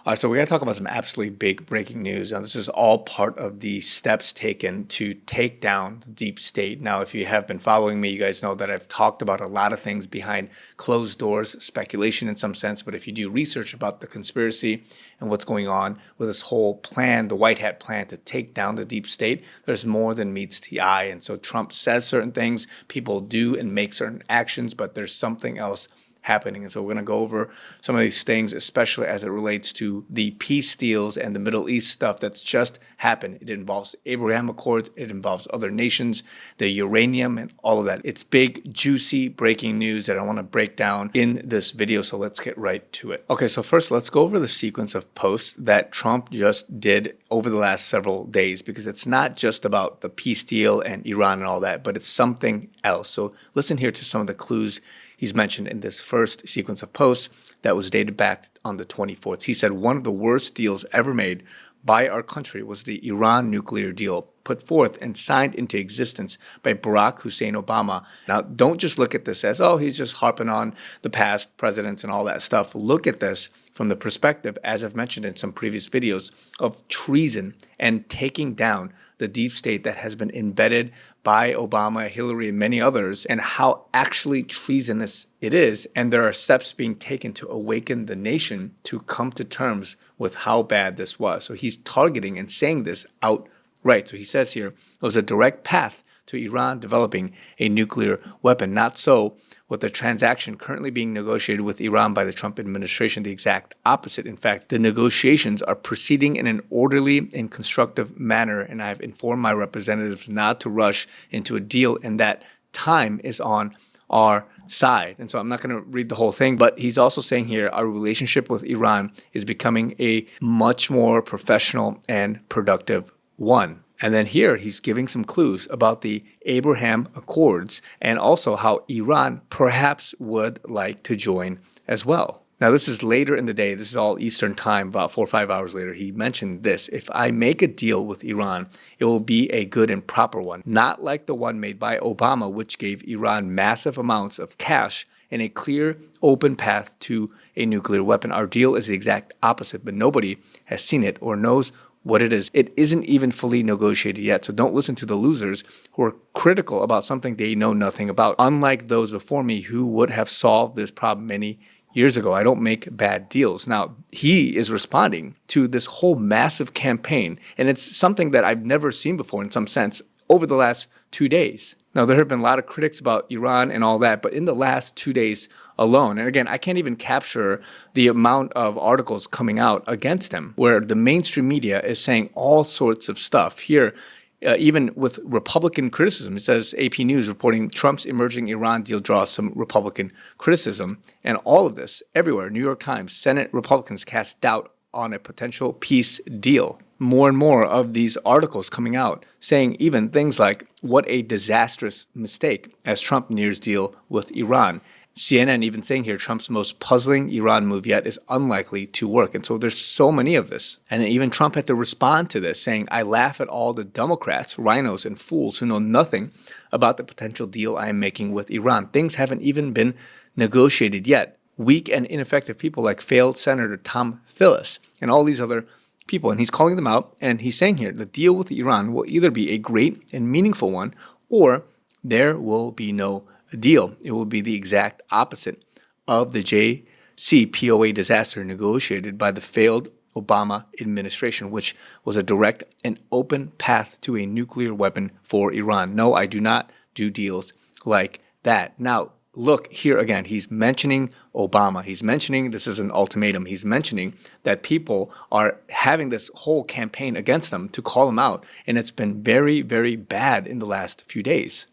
All right, so we got to talk about some absolutely big breaking news. Now, this is all part of the steps taken to take down the deep state. Now, if you have been following me, you guys know that I've talked about a lot of things behind closed doors, speculation in some sense. But if you do research about the conspiracy and what's going on with this whole plan, the white hat plan to take down the deep state, there's more than meets the eye. And so Trump says certain things, people do and make certain actions, but there's something else happening. And so we're going to go over some of these things, especially as it relates to the peace deals and the Middle East stuff that's just happened. It involves Abraham Accords. It involves other nations, the uranium and all of that. It's big, juicy breaking news that I want to break down in this video. So let's get right to it. Okay, so first let's go over the sequence of posts that Trump just did over the last several days, because it's not just about the peace deal and Iran and all that, but it's something else. So listen here to some of the clues he's mentioned in this first sequence of posts that was dated back on the 24th. He said one of the worst deals ever made by our country was the Iran nuclear deal put forth and signed into existence by Barack Hussein Obama. Now, don't just look at this as, oh, he's just harping on the past presidents and all that stuff. Look at this from the perspective, as I've mentioned in some previous videos, of treason and taking down the deep state that has been embedded by Obama, Hillary, and many others, and how actually treasonous it is. And there are steps being taken to awaken the nation to come to terms with how bad this was. So he's targeting and saying this outright. So he says here, it was a direct path to Iran developing a nuclear weapon. Not so with the transaction currently being negotiated with Iran by the Trump administration, the exact opposite. In fact, the negotiations are proceeding in an orderly and constructive manner, and I've informed my representatives not to rush into a deal, and that time is on our side. And so I'm not going to read the whole thing, but he's also saying here our relationship with Iran is becoming a much more professional and productive one. And then here he's giving some clues about the Abraham Accords and also how Iran perhaps would like to join as well. Now, this is later in the day. This is all Eastern time, about 4 or 5 hours later. He mentioned this: if I make a deal with Iran, it will be a good and proper one, not like the one made by Obama, which gave Iran massive amounts of cash and a clear, open path to a nuclear weapon. Our deal is the exact opposite, but nobody has seen it or knows what it is. It isn't even fully negotiated yet, so don't listen to the losers who are critical about something they know nothing about, unlike those before me who would have solved this problem many years ago. I don't make bad deals. Now, he is responding to this whole massive campaign, and it's something that I've never seen before in some sense over the last 2 days. Now, there have been a lot of critics about Iran and all that, but in the last 2 days alone, and again, I can't even capture the amount of articles coming out against him, where the mainstream media is saying all sorts of stuff. Here, even with Republican criticism, it says AP News reporting Trump's emerging Iran deal draws some Republican criticism. And all of this, everywhere, New York Times, Senate Republicans cast doubt on a potential peace deal. More and more of these articles coming out saying even things like, what a disastrous mistake as Trump nears deal with Iran. CNN even saying here Trump's most puzzling Iran move yet is unlikely to work. And so there's so many of this. And then even Trump had to respond to this, saying, I laugh at all the Democrats, rhinos, and fools who know nothing about the potential deal I am making with Iran. Things haven't even been negotiated yet. Weak and ineffective people like failed Senator Tom Tillis and all these other people. And he's calling them out, and he's saying here the deal with Iran will either be a great and meaningful one, or there will be no deal. It will be the exact opposite of the JCPOA disaster negotiated by the failed Obama administration, which was a direct and open path to a nuclear weapon for Iran. No, I do not do deals like that. Now, look here again, he's mentioning Obama. He's mentioning this is an ultimatum. He's mentioning that people are having this whole campaign against them to call him out. And it's been very, very bad in the last few days.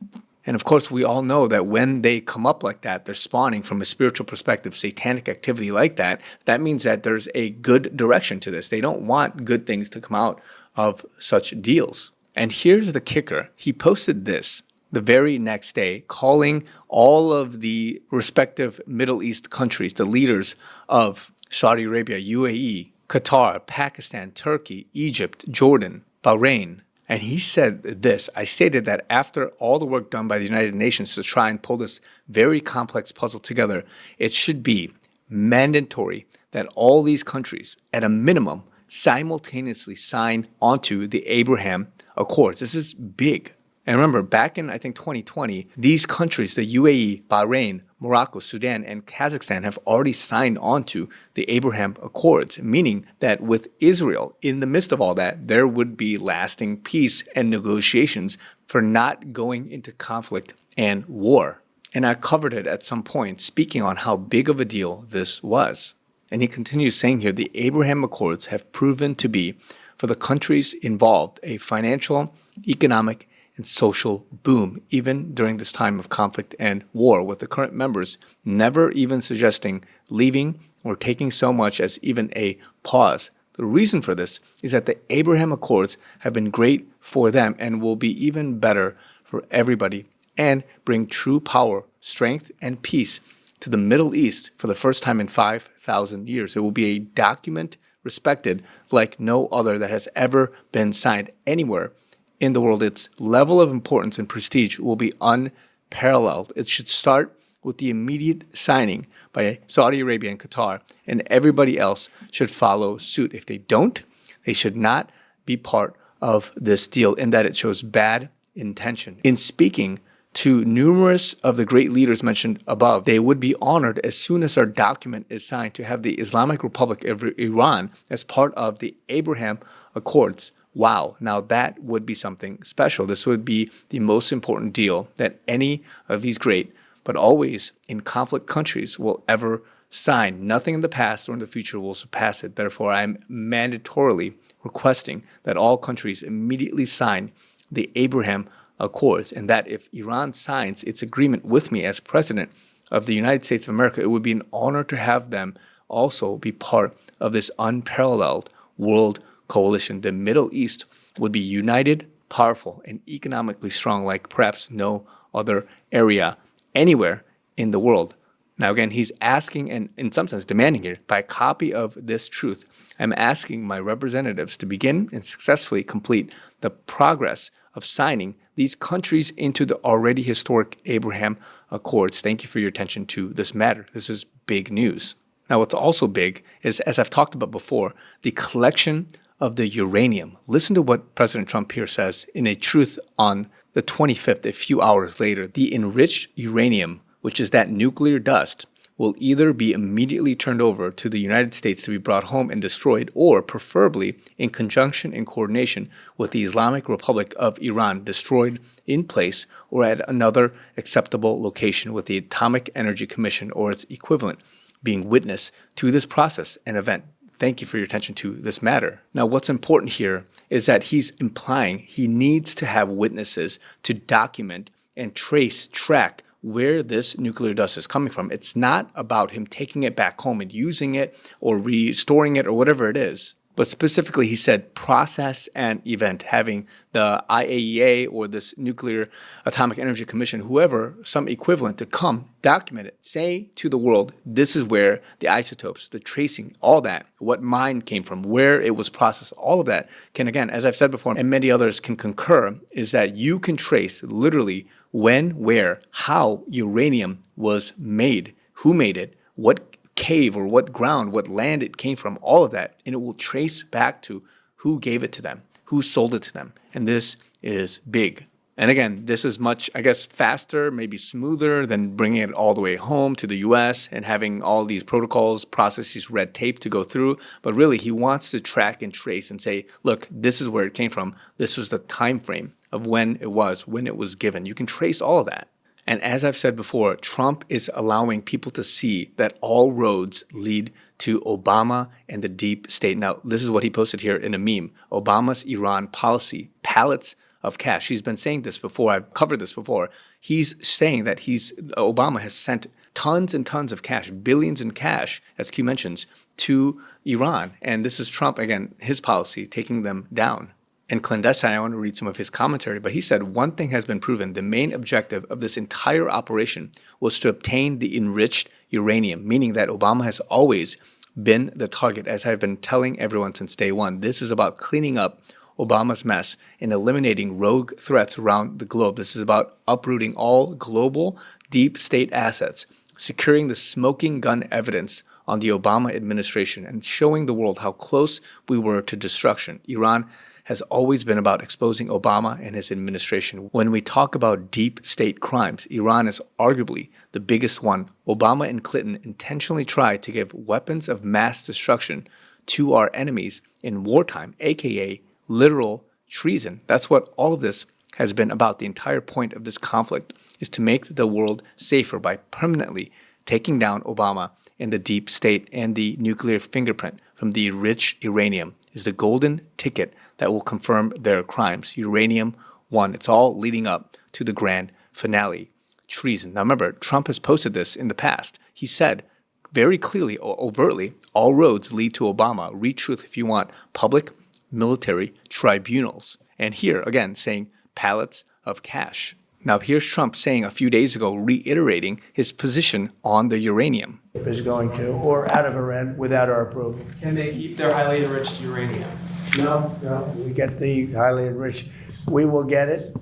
And of course, we all know that when they come up like that, they're spawning from a spiritual perspective, satanic activity like that. That means that there's a good direction to this. They don't want good things to come out of such deals. And here's the kicker. He posted this the very next day, calling all of the respective Middle East countries, the leaders of Saudi Arabia, UAE, Qatar, Pakistan, Turkey, Egypt, Jordan, Bahrain. And he said this: I stated that after all the work done by the United Nations to try and pull this very complex puzzle together, it should be mandatory that all these countries, at a minimum, simultaneously signed onto the Abraham Accords. This is big. And remember, back in, I think, 2020, these countries, the UAE, Bahrain, Morocco, Sudan, and Kazakhstan have already signed on to the Abraham Accords, meaning that with Israel in the midst of all that, there would be lasting peace and negotiations for not going into conflict and war. And I covered it at some point, speaking on how big of a deal this was. And he continues saying here, the Abraham Accords have proven to be, for the countries involved, a financial, economic, and social boom, even during this time of conflict and war, with the current members never even suggesting leaving or taking so much as even a pause. The reason for this is that the Abraham Accords have been great for them and will be even better for everybody and bring true power, strength, and peace to the Middle East for the first time in 5,000 years. It will be a document respected like no other that has ever been signed anywhere in the world. Its level of importance and prestige will be unparalleled. It should start with the immediate signing by Saudi Arabia and Qatar, and everybody else should follow suit. If they don't, they should not be part of this deal, in that it shows bad intention. In speaking to numerous of the great leaders mentioned above, they would be honored as soon as our document is signed to have the Islamic Republic of Iran as part of the Abraham Accords. Wow, now that would be something special. This would be the most important deal that any of these great, but always in conflict countries, will ever sign. Nothing in the past or in the future will surpass it. Therefore, I'm mandatorily requesting that all countries immediately sign the Abraham Accords, and that if Iran signs its agreement with me as president of the United States of America, it would be an honor to have them also be part of this unparalleled world coalition. The Middle East would be united, powerful, and economically strong like perhaps no other area anywhere in the world. Now again, he's asking, and in some sense demanding here, by a copy of this truth, I'm asking my representatives to begin and successfully complete the progress of signing these countries into the already historic Abraham Accords. Thank you for your attention to this matter. This is big news. Now, what's also big is, as I've talked about before, the collection of the uranium. Listen to what President Trump here says in a truth on the 25th, a few hours later. The enriched uranium, which is that nuclear dust, will either be immediately turned over to the United States to be brought home and destroyed, or preferably in conjunction and coordination with the Islamic Republic of Iran, destroyed in place or at another acceptable location, with the Atomic Energy Commission or its equivalent being witness to this process and event. Thank you for your attention to this matter. Now, what's important here is that he's implying he needs to have witnesses to document and track where this nuclear dust is coming from. It's not about him taking it back home and using it or restoring it or whatever it is. But specifically, he said process and event, having the IAEA or this Nuclear Atomic Energy Commission, whoever, some equivalent, to come, document it, say to the world, this is where the isotopes, the tracing, all that, what mine came from, where it was processed, all of that can, again, as I've said before, and many others can concur, is that you can trace literally when, where, how uranium was made, who made it, what cave or what ground, what land it came from, all of that. And it will trace back to who gave it to them, who sold it to them. And this is big. And again, this is much, I guess, faster, maybe smoother than bringing it all the way home to the US and having all these protocols, processes, red tape to go through. But really, he wants to track and trace and say, look, this is where it came from. This was the time frame of when it was given. You can trace all of that. And as I've said before, Trump is allowing people to see that all roads lead to Obama and the deep state. Now, this is what he posted here in a meme. Obama's Iran policy, pallets of cash. He's been saying this before. I've covered this before. He's saying that Obama has sent tons and tons of cash, billions in cash, as Q mentions, to Iran. And this is Trump, again, his policy, taking them down. And clandestine, I want to read some of his commentary, but he said, one thing has been proven. The main objective of this entire operation was to obtain the enriched uranium, meaning that Obama has always been the target, as I've been telling everyone since day one. This is about cleaning up Obama's mess and eliminating rogue threats around the globe. This is about uprooting all global deep state assets, securing the smoking gun evidence on the Obama administration and showing the world how close we were to destruction. Iran has always been about exposing Obama and his administration. When we talk about deep state crimes, Iran is arguably the biggest one. Obama and Clinton intentionally tried to give weapons of mass destruction to our enemies in wartime, aka literal treason. That's what all of this has been about. The entire point of this conflict is to make the world safer by permanently taking down Obama and the deep state, and the nuclear fingerprint from the rich uranium is the golden ticket that will confirm their crimes. Uranium One. It's all leading up to the grand finale. Treason. Now remember, Trump has posted this in the past. He said very clearly, overtly, all roads lead to Obama. Read truth if you want. Public military tribunals. And here, again, saying pallets of cash. Now here's Trump saying a few days ago, reiterating his position on the uranium. Is going to, or out of Iran without our approval. Can they keep their highly enriched uranium? No, we get the highly enriched. We will get it.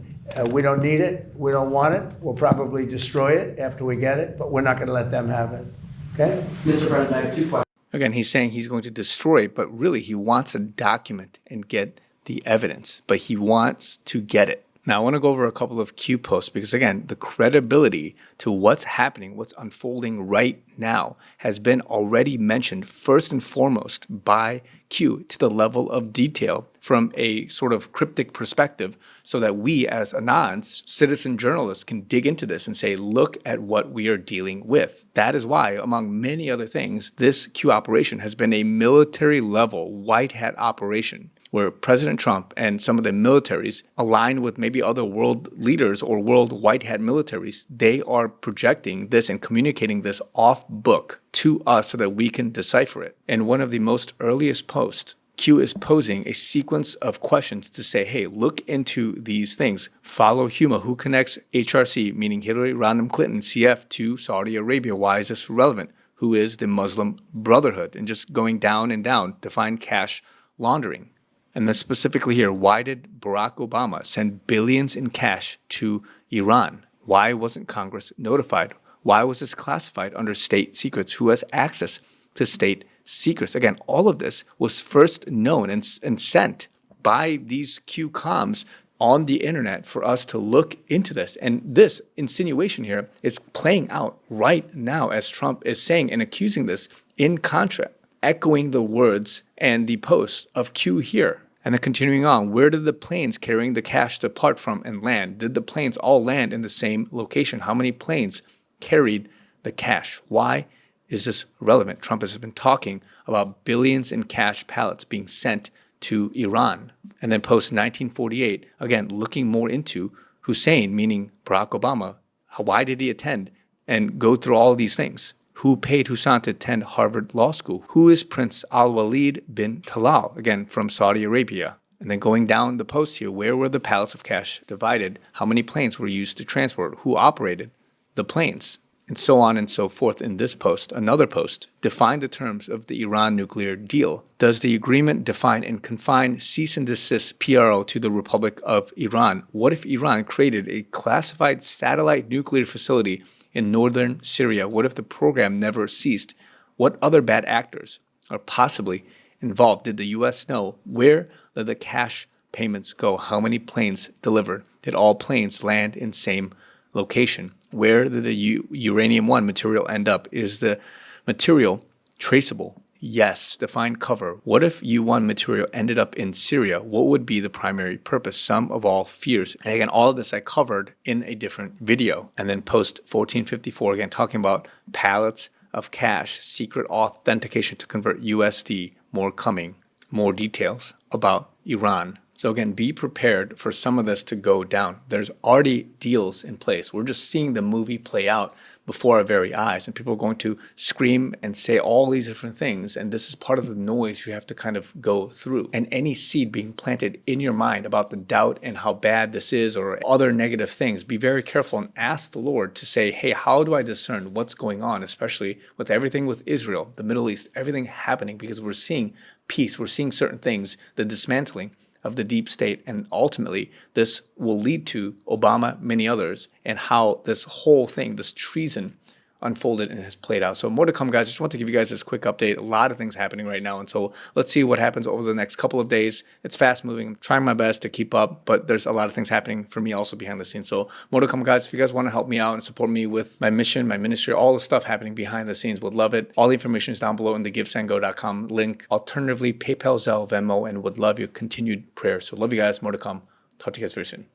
We don't need it. We don't want it. We'll probably destroy it after we get it, but we're not going to let them have it. Okay? Mr. President, I have 2 questions. Again, he's saying he's going to destroy it, but really he wants to document and get the evidence, but he wants to get it. Now, I want to go over a couple of Q posts because, again, the credibility to what's happening, what's unfolding right now has been already mentioned first and foremost by Q to the level of detail from a sort of cryptic perspective so that we as Anons, citizen journalists, can dig into this and say, look at what we are dealing with. That is why, among many other things, this Q operation has been a military level white hat operation, where President Trump and some of the militaries aligned with maybe other world leaders or world white hat militaries, they are projecting this and communicating this off book to us so that we can decipher it. In one of the most earliest posts, Q is posing a sequence of questions to say, hey, look into these things. Follow Huma, who connects HRC, meaning Hillary Rodham Clinton, CF, to Saudi Arabia. Why is this relevant? Who is the Muslim Brotherhood? And just going down and down to find cash laundering. And then specifically here, why did Barack Obama send billions in cash to Iran? Why wasn't Congress notified? Why was this classified under state secrets? Who has access to state secrets? Again, all of this was first known and sent by these Q comms on the internet for us to look into this. And this insinuation here is playing out right now as Trump is saying and accusing this in contrast, echoing the words and the posts of Q here. And then continuing on, where did the planes carrying the cash depart from and land? Did the planes all land in the same location? How many planes carried the cash? Why is this relevant? Trump has been talking about billions in cash pallets being sent to Iran. And then post 1948, again, looking more into Hussein, meaning Barack Obama. Why did he attend and go through all these things? Who paid Hussein to attend Harvard Law School? Who is Prince Al-Walid bin Talal, again, from Saudi Arabia? And then going down the post here, where were the pallets of cash divided? How many planes were used to transport? Who operated the planes? And so on and so forth in this post. Another post, define the terms of the Iran nuclear deal. Does the agreement define and confine cease and desist PRO to the Republic of Iran? What if Iran created a classified satellite nuclear facility in northern Syria? What if the program never ceased? What other bad actors are possibly involved? Did the U.S. know? Where did the cash payments go? How many planes delivered? Did all planes land in same location? Where did the uranium one material end up? Is the material traceable? Yes. Define cover. What if U1 material ended up in Syria? What would be the primary purpose? Sum of all fears. And again, all of this I covered in a different video. And then post 1454, again, talking about pallets of cash, secret authentication to convert USD, more coming, more details about Iran. So again, be prepared for some of this to go down. There's already deals in place. We're just seeing the movie play out before our very eyes, and people are going to scream and say all these different things, and this is part of the noise you have to kind of go through. And any seed being planted in your mind about the doubt and how bad this is or other negative things, be very careful and ask the Lord to say, hey, how do I discern what's going on, especially with everything with Israel, the Middle East, everything happening, because we're seeing peace, we're seeing certain things, the dismantling of the deep state, and ultimately this will lead to Obama, many others, and how this whole thing, this treason unfolded and has played out. So more to come, guys. Just want to give you guys this quick update. A lot of things happening right now. And so let's see what happens over the next couple of days. It's fast moving. I'm trying my best to keep up, but there's a lot of things happening for me also behind the scenes. So more to come, guys. If you guys want to help me out and support me with my mission, my ministry, all the stuff happening behind the scenes, would love it. All the information is down below in the givesandgo.com link. Alternatively, PayPal, Zelle, Venmo, and would love your continued prayers. So love you guys. More to come. Talk to you guys very soon.